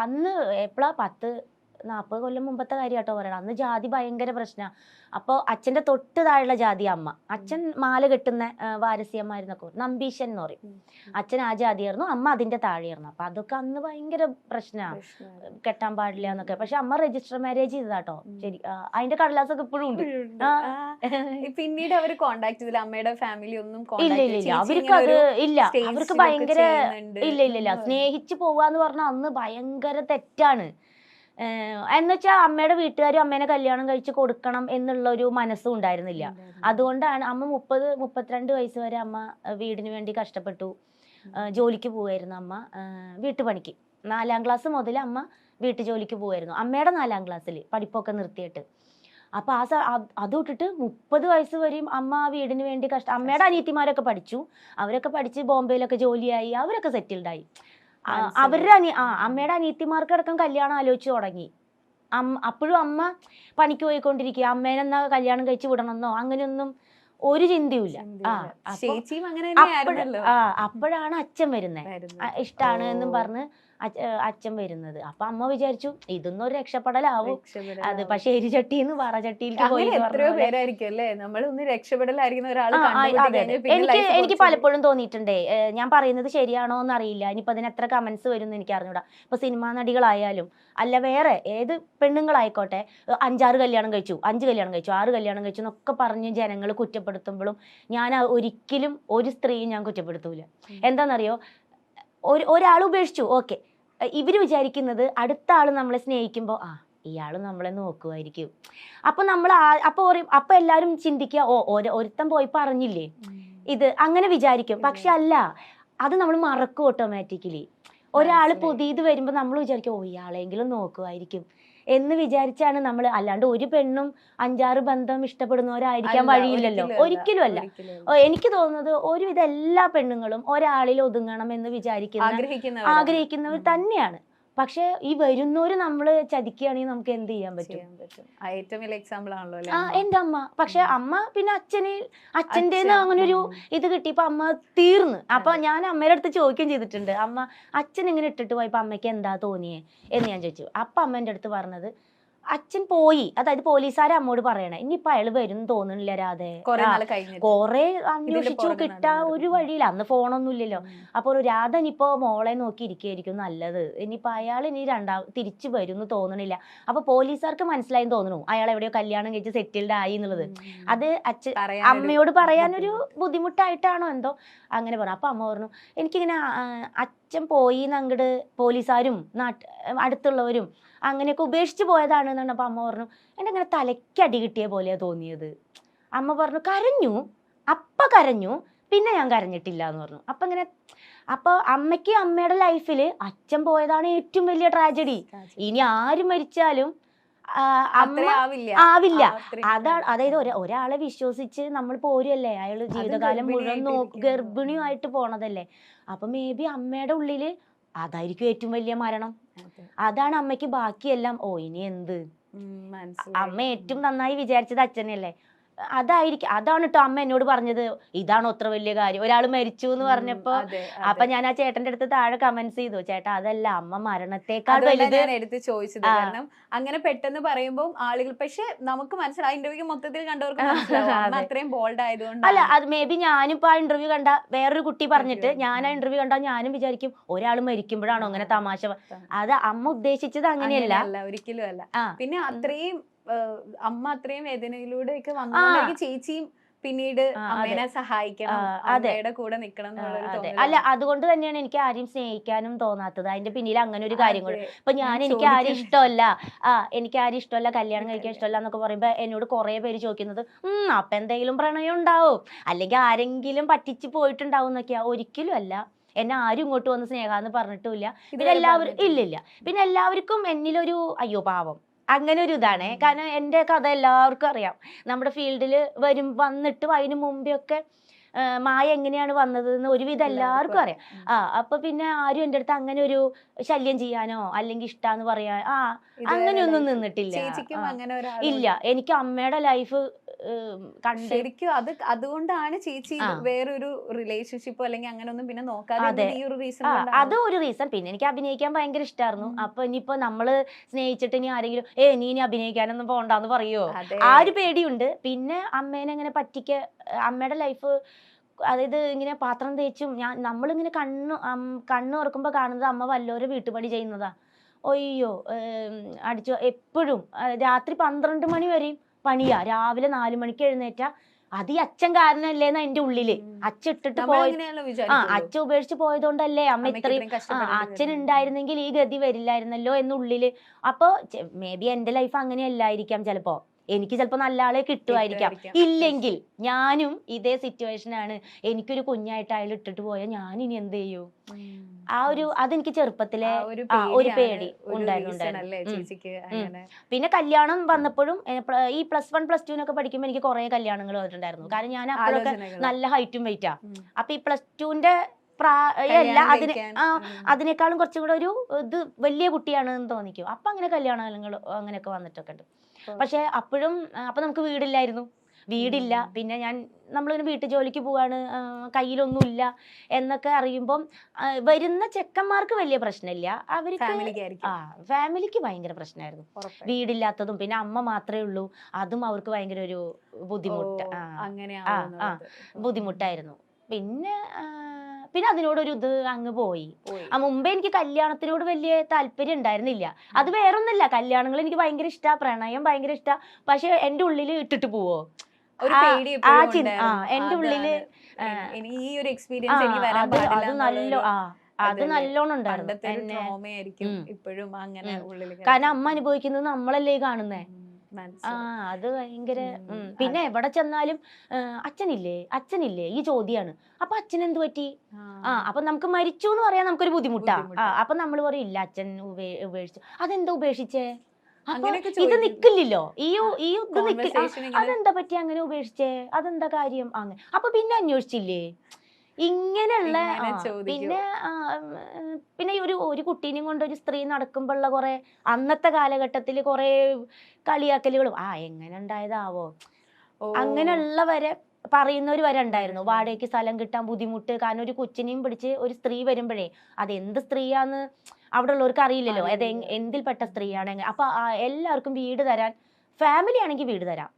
അന്ന് എപ്പോഴാ 10-40 കൊല്ലം മുമ്പത്തെ കാര്യം കേട്ടോ പറയണം. അന്ന് ജാതി ഭയങ്കര പ്രശ്നമാണ്. അപ്പോൾ അച്ഛൻ്റെ തൊട്ട് താഴെയുള്ള ജാതി അമ്മ. അച്ഛൻ മാല കെട്ടുന്ന വാരസ്യമായിരുന്നൊക്കെ നമ്പീശൻ എന്ന് പറയും. അച്ഛൻ ആ ജാതിയായിരുന്നു, അമ്മ അതിൻ്റെ താഴെയായിരുന്നു. അപ്പം അതൊക്കെ അന്ന് ഭയങ്കര പ്രശ്നമാണ്, കെട്ടാൻ പാടില്ല എന്നൊക്കെ. പക്ഷെ അമ്മ രജിസ്റ്റർ മാരേജ് ചെയ്തതാട്ടോ. ശരി, അതിന്റെ കടലാസൊക്കെ ഇപ്പോഴും ഉണ്ട്. പിന്നീട് അവർ കോണ്ടാക്ട് ചെയ്തില്ല, അമ്മയുടെ ഫാമിലി ഒന്നും? ഇല്ല ഇല്ല ഇല്ല, അവർക്ക് അത് ഇല്ല. അവർക്ക് ഭയങ്കര ഇല്ല ഇല്ല ഇല്ല, സ്നേഹിച്ച് പോവാന്ന് പറഞ്ഞാൽ അന്ന് ഭയങ്കര തെറ്റാണ്. എന്നുവെച്ചാൽ അമ്മയുടെ വീട്ടുകാരും അമ്മേനെ കല്യാണം കഴിച്ച് കൊടുക്കണം എന്നുള്ളൊരു മനസ്സും ഉണ്ടായിരുന്നില്ല. അതുകൊണ്ടാണ് അമ്മ 30-32 വയസ്സ് വരെ അമ്മ വീടിന് വേണ്ടി കഷ്ടപ്പെട്ടു. ജോലിക്ക് പോവായിരുന്നു അമ്മ, വീട്ടുപണിക്ക്. 4ാം ക്ലാസ് മുതൽ അമ്മ വീട്ടുജോലിക്ക് പോവായിരുന്നു, അമ്മയുടെ 4ാം ക്ലാസ്സിൽ പഠിപ്പൊക്കെ നിർത്തിയിട്ട്. അപ്പൊ അത് വിട്ടിട്ട് 30 വയസ്സ് വരെയും അമ്മ ആ വീടിന് വേണ്ടി അമ്മയുടെ അനിയത്തിമാരൊക്കെ പഠിച്ചു, അവരൊക്കെ പഠിച്ച് ബോംബെയിലൊക്കെ ജോലിയായി, അവരൊക്കെ സെറ്റിൽഡായി. അവരുടെ അമ്മയുടെ അനിയത്തിമാർക്കടക്കം കല്യാണം ആലോചിച്ച് തുടങ്ങി. അപ്പോഴും അമ്മ പണിക്ക് പോയിക്കൊണ്ടിരിക്കുക. അമ്മേനെന്നാ കല്യാണം കഴിച്ച് വിടണമെന്നോ അങ്ങനെയൊന്നും ഒരു ചിന്തയുമില്ല. അപ്പോഴാണ് അച്ഛൻ വരുന്നത്, ഇഷ്ടാണ് എന്നും പറഞ്ഞ് അച്ഛൻ വരുന്നത്. അപ്പൊ അമ്മ വിചാരിച്ചു ഇതൊന്നും ഒരു രക്ഷപ്പെടലാവും. അത് പക്ഷെ എരിചട്ടിന്ന് പറചട്ടിയിലേക്ക് പോയി. എനിക്ക് പലപ്പോഴും തോന്നിയിട്ടുണ്ടേ, ഞാൻ പറയുന്നത് ശരിയാണോ എന്ന് അറിയില്ല, ഇനിയിപ്പോ അതിന് എത്ര കമന്റ്സ് വരും എന്ന് എനിക്ക് അറിഞ്ഞൂടാ. ഇപ്പൊ സിനിമാ നടികളായാലും അല്ല വേറെ ഏത് പെണ്ണുങ്ങളായിക്കോട്ടെ, 5-6 കല്യാണം കഴിച്ചു, 5 കല്യാണം കഴിച്ചു, 6 കല്യാണം കഴിച്ചു എന്നൊക്കെ പറഞ്ഞ് ജനങ്ങൾ കുറ്റപ്പെടുത്തുമ്പോഴും ഞാൻ ഒരിക്കലും ഒരു സ്ത്രീയും ഞാൻ കുറ്റപ്പെടുത്തൂല. എന്താണെന്നറിയോ, ഒരാൾ ഉപേക്ഷിച്ചു, ഓക്കെ, ഇവര് വിചാരിക്കുന്നത് അടുത്ത ആള് നമ്മളെ സ്നേഹിക്കുമ്പോൾ ഇയാള് നമ്മളെ നോക്കുമായിരിക്കും. അപ്പൊ നമ്മൾ അപ്പൊ എല്ലാരും ചിന്തിക്കുക, ഒരുത്തൻ പോയി പറഞ്ഞില്ലേ ഇത്, അങ്ങനെ വിചാരിക്കും. പക്ഷെ അല്ല, അത് നമ്മൾ മറക്കും ഓട്ടോമാറ്റിക്കലി. ഒരാള് പുതിയത് വരുമ്പോ നമ്മൾ വിചാരിക്കും ഇയാളെങ്കിലും നോക്കുമായിരിക്കും എന്ന് വിചാരിച്ചാണ് നമ്മൾ. അല്ലാണ്ട് ഒരു പെണ്ണും 5-6 ബന്ധം ഇഷ്ടപ്പെടുന്നവരായിരിക്കാൻ വഴിയില്ലല്ലോ, ഒരിക്കലും അല്ല. എനിക്ക് തോന്നുന്നത് ഒരുവിധ എല്ലാ പെണ്ണുങ്ങളും ഒരാളിൽ ഒതുങ്ങണം എന്ന് ആഗ്രഹിക്കുന്നവർ തന്നെയാണ്. പക്ഷെ ഈ വരുന്നവര് നമ്മള് ചതിക്കുകയാണെങ്കിൽ നമുക്ക് എന്ത് ചെയ്യാൻ പറ്റും? ഏറ്റവും വലിയ എക്സാമ്പിൾ ആണല്ലോ എന്റെ അമ്മ. പക്ഷെ അമ്മ പിന്നെ അച്ഛൻ്റെ അങ്ങനെ ഒരു ഇത് കിട്ടിയപ്പോ അമ്മ തീർന്ന്. അപ്പൊ ഞാൻ അമ്മയുടെ അടുത്ത് ചോദിക്കുകയും ചെയ്തിട്ടുണ്ട്, അമ്മ അച്ഛൻ ഇങ്ങനെ ഇട്ടിട്ട് പോയപ്പോ അമ്മയ്ക്ക് എന്താ തോന്നിയേ എന്ന് ഞാൻ ചോദിച്ചു. അപ്പൊ അമ്മ എൻ്റെ അടുത്ത് പറഞ്ഞത്, അച്ഛൻ പോയി, അതായത് പോലീസുകാരെ അമ്മോട് പറയണേ ഇനിയിപ്പൊ അയാള് വരും തോന്നണില്ല രാധേ, കൊറേ അന്വേഷിച്ചു കിട്ടാ ഒരു വഴിയില്ല, അന്ന് ഫോണൊന്നും ഇല്ലല്ലോ. അപ്പൊ രാധ ഇനിയിപ്പോ മോളെ നോക്കി ഇരിക്കുകയായിരിക്കും നല്ലത്, ഇനിയിപ്പൊ അയാൾ ഇനി തിരിച്ചു വരും എന്ന് തോന്നണില്ല. അപ്പൊ പോലീസുകാർക്ക് മനസ്സിലായി തോന്നുന്നു അയാൾ എവിടെയോ കല്യാണം കഴിച്ച് സെറ്റിൽഡ് ആയി എന്നുള്ളത്. അത് അമ്മയോട് പറയാനൊരു ബുദ്ധിമുട്ടായിട്ടാണോ എന്തോ അങ്ങനെ പറഞ്ഞു. അപ്പൊ അമ്മ പറഞ്ഞു, എനിക്കിങ്ങനെ അച്ഛൻ പോയി അങ്ങോട്ട് പോലീസുകാരും അടുത്തുള്ളവരും അങ്ങനെയൊക്കെ ഉപേക്ഷിച്ച് പോയതാണ് എന്നാണ്. അപ്പൊ അമ്മ പറഞ്ഞു, എൻ്റെ അങ്ങനെ തലയ്ക്കടി കിട്ടിയ പോലെയാ തോന്നിയത്. അമ്മ പറഞ്ഞു, കരഞ്ഞു, പിന്നെ ഞാൻ കരഞ്ഞിട്ടില്ല എന്ന് പറഞ്ഞു. അപ്പൊ അമ്മയ്ക്ക് അമ്മയുടെ ലൈഫില് അച്ഛൻ പോയതാണ് ഏറ്റവും വലിയ ട്രാജഡി. ഇനി ആര് മരിച്ചാലും ആവില്ല. അതായത് ഒരാളെ വിശ്വസിച്ച് നമ്മൾ പോരുമല്ലേ, അയാള് ജീവിതകാലം മുഴുവൻ ഗർഭിണിയുമായിട്ട് പോണതല്ലേ. അപ്പൊ മേ ബി അമ്മയുടെ ഉള്ളില് അതായിരിക്കും ഏറ്റവും വലിയ മരണം. അതാണ് അമ്മയ്ക്ക് ബാക്കിയെല്ലാം ഇനി എന്ത്. അമ്മ ഏറ്റവും നന്നായി വിചാരിച്ചത് അച്ഛനല്ലേ. അതാണ് കേട്ടോ അമ്മ എന്നോട് പറഞ്ഞത്, ഇതാണോ അത്ര വലിയ കാര്യം, ഒരാൾ മരിച്ചു എന്ന് പറഞ്ഞപ്പോ. അപ്പൊ ഞാൻ ആ ചേട്ടന്റെ അടുത്ത് താഴെ കമന്റ്സ് ചെയ്തു, ചേട്ടാ അതല്ല, അമ്മ മരണത്തെക്കാൾ വലുത് എടുത്ത് ചോദിച്ചത്. കാരണം അങ്ങനെ പെട്ടെന്ന് പറയുമ്പോൾ ആളുകൾ, പക്ഷെ നമുക്ക് മനസ്സിലായി, ഇന്റർവ്യൂ മൊത്തത്തിൽ കണ്ടവർക്ക് അത്രയും ബോൾഡ് ആയതുകൊണ്ട്. അല്ല, അത് മേ ബി ഞാനിപ്പോ ആ ഇന്റർവ്യൂ കണ്ട വേറൊരു കുട്ടി പറഞ്ഞിട്ട് ഞാൻ ആ ഇന്റർവ്യൂ കണ്ടാൽ ഞാനും വിചാരിക്കും ഒരാൾ മരിക്കുമ്പോഴാണോ അങ്ങനെ തമാശ. അത് അമ്മ ഉദ്ദേശിച്ചത് അങ്ങനെയല്ല, ഒരിക്കലും അല്ല. പിന്നെ അത്രയും അമ്മ അത്രയും വേദനയിലൂടെയൊക്കെ വന്നു, ചേച്ചിയും പിന്നീട് അമ്മേനെ സഹായിക്കണം, അമ്മയുടെ കൂടെ നിക്കണം. അല്ല, അതുകൊണ്ട് തന്നെയാണ് എനിക്ക് ആരെയും സ്നേഹിക്കാനും തോന്നാത്തത്. അതിന്റെ പിന്നിൽ അങ്ങനെ ഒരു കാര്യം കൂടെ. ഇപ്പൊ എനിക്ക് ആരും ഇഷ്ടമല്ല, കല്യാണം കഴിക്കാൻ ഇഷ്ടമല്ല എന്നൊക്കെ പറയുമ്പോ എന്നോട് കുറെ പേര് ചോദിക്കുന്നത്, അപ്പൊ എന്തെങ്കിലും പ്രണയം ഉണ്ടാവും, അല്ലെങ്കിൽ ആരെങ്കിലും പറ്റിച്ച് പോയിട്ടുണ്ടാവും എന്നൊക്കെയാ. ഒരിക്കലും അല്ല. എന്നെ ആരും ഇങ്ങോട്ട് വന്ന് സ്നേഹാന്ന് പറഞ്ഞിട്ടുമില്ല. പിന്നെ പിന്നെ എല്ലാവർക്കും എന്നിലൊരു അയ്യോ പാവം അങ്ങനെ ഒരു ഇതാണ്. കാരണം എൻ്റെ കഥ എല്ലാവർക്കും അറിയാം. നമ്മുടെ ഫീൽഡിൽ വന്നിട്ട് അതിന് മുമ്പേ ഒക്കെ മായ എങ്ങനെയാണ് വന്നതെന്ന് ഒരുവിധം എല്ലാവർക്കും അറിയാം. അപ്പൊ പിന്നെ ആരും എൻ്റെ അടുത്ത് അങ്ങനെ ഒരു ശല്യം ചെയ്യാനോ അല്ലെങ്കിൽ ഇഷ്ടാന്ന് പറയാൻ അങ്ങനെയൊന്നും നിന്നിട്ടില്ല. ഇല്ല, എനിക്ക് അമ്മയുടെ ലൈഫ് ശരിക്കും അതുകൊണ്ടാണ് ചേച്ചി വേറൊരു റിലേഷൻഷിപ്പോ അല്ലെങ്കിൽ അങ്ങനെ ഒന്നും പിന്നെ നോക്കാതെ ഈ ഒരു റീസൺ. അത് ഒരു റീസൺ. പിന്നെ എനിക്ക് അഭിനയിക്കാൻ ഭയങ്കര ഇഷ്ടമായിരുന്നു. അപ്പൊ ഇനിയിപ്പോ നമ്മള് സ്നേഹിച്ചിട്ട് ഇനി ആരെങ്കിലും നീ ഇനി അഭിനയിക്കാനൊന്നും പോണ്ടെന്ന് പറയോ, ആ ഒരു പേടിയുണ്ട്. പിന്നെ അമ്മേനെ ഇങ്ങനെ അമ്മയുടെ ലൈഫ്, അതായത് ഇങ്ങനെ പാത്രം തേച്ചും നമ്മളിങ്ങനെ കണ്ണു തുറക്കുമ്പോ കാണുന്നത് അമ്മ വല്ലോരെ വീട്ടുപണി ചെയ്യുന്നതാ. ഒയ്യോ, അടിച്ചു എപ്പോഴും രാത്രി 12 മണി വരെയും പണിയാ. രാവിലെ 4 മണിക്ക് എഴുന്നേറ്റാ അത് ഈ അച്ഛൻ കാരണല്ലേന്നാ എന്റെ ഉള്ളില്. അച്ഛൻ ഇട്ടിട്ട് അച്ഛൻ ഉപേക്ഷിച്ച് പോയതുകൊണ്ടല്ലേ അമ്മ ഇത്രയും, അച്ഛൻ ഉണ്ടായിരുന്നെങ്കിൽ ഈ ഗതി വരില്ലായിരുന്നല്ലോ എന്നുള്ളില്. അപ്പൊ മേ ബി എന്റെ ലൈഫ് അങ്ങനെയല്ലായിരിക്കാം. ചിലപ്പോ എനിക്ക് ചിലപ്പോ നല്ല ആളെ കിട്ടുമായിരിക്കാം. ഇല്ലെങ്കിൽ ഞാനും ഇതേ സിറ്റുവേഷനാണ്. എനിക്കൊരു കുഞ്ഞായിട്ട് അയാൾ ഇട്ടിട്ട് പോയാൽ ഞാൻ ഇനി എന്ത് ചെയ്യൂ? അതെനിക്ക് ചെറുപ്പത്തിലെ ഒരു പേടി ഉണ്ടായിരുന്നു. പിന്നെ കല്യാണം വന്നപ്പോഴും ഈ +1 +2 പഠിക്കുമ്പോൾ എനിക്ക് കുറെ കല്യാണങ്ങൾ വന്നിട്ടുണ്ടായിരുന്നു. കാരണം ഞാൻ അപ്പോഴൊക്കെ നല്ല ഹൈറ്റും വെയിറ്റാ. അപ്പൊ ഈ +2ന്റെ അതിനേക്കാളും കുറച്ചും കൂടെ ഒരു ഇത് വലിയ കുട്ടിയാണെന്ന് തോന്നിക്കും. അപ്പൊ അങ്ങനെ കല്യാണങ്ങൾ അങ്ങനെയൊക്കെ വന്നിട്ടൊക്കെ ഉണ്ട്. പക്ഷെ അപ്പൊ നമുക്ക് വീടില്ല. പിന്നെ നമ്മളിങ്ങനെ വീട്ടു ജോലിക്ക് പോവാണ്, കയ്യിലൊന്നുമില്ല എന്നൊക്കെ അറിയുമ്പം വരുന്ന ചെക്കന്മാർക്ക് വലിയ പ്രശ്നമില്ല. ഫാമിലിക്ക് ഭയങ്കര പ്രശ്നമായിരുന്നു. വീടില്ലാത്തതും പിന്നെ അമ്മ മാത്രമേ ഉള്ളൂ, അതും അവർക്ക് ഭയങ്കര ഒരു ബുദ്ധിമുട്ടായിരുന്നു. പിന്നെ അതിനോടൊരു ഇത് അങ്ങ് പോയി. മുമ്പേ എനിക്ക് കല്യാണത്തിനോട് വലിയ താല്പര്യം ഉണ്ടായിരുന്നില്ല. അത് വേറൊന്നുമില്ല, കല്യാണങ്ങൾ എനിക്ക് ഭയങ്കര ഇഷ്ടാ, പ്രണയം ഭയങ്കര ഇഷ്ടാ. പക്ഷെ എന്റെ ഉള്ളില് ഇട്ടിട്ട് പോവോ എന്റെ ഉള്ളില് അത് നല്ലോണം ഉണ്ടായിരുന്നു. കാരണം അമ്മ അനുഭവിക്കുന്നത് നമ്മളല്ലേ കാണുന്നേ. അത് ഭയങ്കര. പിന്നെ എവിടെ ചെന്നാലും അച്ഛനില്ലേ ഈ ചോദ്യാണ്. അപ്പൊ അച്ഛൻ എന്ത് പറ്റി? അപ്പൊ നമുക്ക് മരിച്ചു എന്ന് പറയാൻ നമുക്കൊരു ബുദ്ധിമുട്ടാ. അപ്പൊ നമ്മൾ പറയും ഇല്ല അച്ഛൻ ഉപേക്ഷിച്ചു. അതെന്താ ഉപേക്ഷിച്ചേ? അപ്പൊ ഇത് നിക്കില്ലല്ലോ, അതെന്താ പറ്റി അങ്ങനെ ഉപേക്ഷിച്ചേ? അതെന്താ കാര്യം? അങ്ങനെ അപ്പൊ പിന്നെ അന്വേഷിച്ചില്ലേ ഇങ്ങനെയുള്ള. പിന്നെ ഒരു കുട്ടീനെയും കൊണ്ട് ഒരു സ്ത്രീ നടക്കുമ്പോഴുള്ള കുറെ അന്നത്തെ കാലഘട്ടത്തിൽ കുറെ കളിയാക്കലുകളും എങ്ങനെ ഉണ്ടായതാവോ അങ്ങനെയുള്ളവരെ പറയുന്നവർ വരെ ഉണ്ടായിരുന്നു. വാടകയ്ക്ക് സ്ഥലം കിട്ടാൻ ബുദ്ധിമുട്ട്, കാരണം ഒരു കൊച്ചിനെയും പിടിച്ച് ഒരു സ്ത്രീ വരുമ്പോഴേ അത് എന്ത് സ്ത്രീയാന്ന് അവിടെ ഉള്ളവർക്ക് അറിയില്ലല്ലോ, അത് എന്തിൽപ്പെട്ട സ്ത്രീയാണ്. അപ്പൊ എല്ലാവർക്കും വീട് തരാൻ, ഫാമിലി ആണെങ്കിൽ വീട് തരാം,